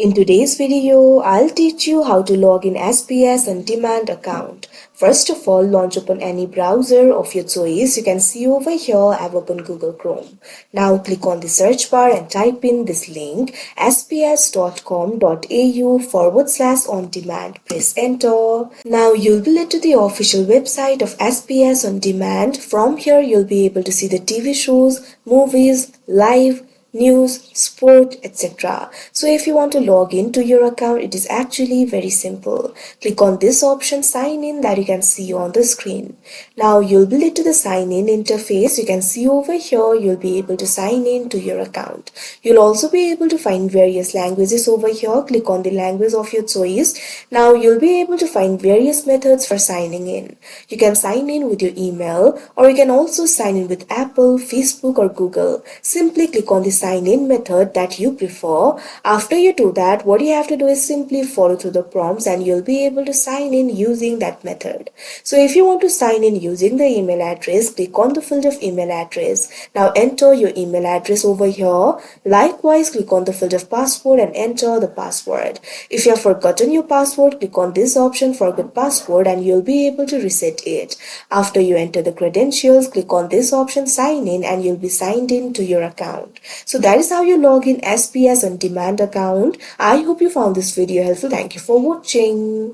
In today's video, I'll teach you how to log in SBS on demand account. First of all, launch open any browser of your choice. You can see over here I've opened Google Chrome. Now click on the search bar and type in this link sbs.com.au/on demand. Press enter. Now you'll be led to the official website of SBS on demand. From here you'll be able to see the TV shows, movies, live, news, sport, etc. So if you want to log into your account, it is actually very simple. Click on this option sign in that you can see on the screen. Now you'll be led to the sign in interface. You can see over here you'll be able to sign in to your account. You'll also be able to find various languages over here. Click on the language of your choice. Now you'll be able to find various methods for signing in. You can sign in with your email, or you can also sign in with Apple, Facebook or Google. Simply click on the sign in method that you prefer. After you do that, what you have to do is simply follow through the prompts and you'll be able to sign in using that method. So if you want to sign in using the email address, click on the field of email address. Now enter your email address over here. Likewise, click on the field of password and enter the password. If you have forgotten your password, click on this option forget password and you'll be able to reset it. After you enter the credentials, click on this option sign in and you'll be signed in to your account. So that is how you log in SBS on demand account. I hope you found this video helpful. Thank you for watching.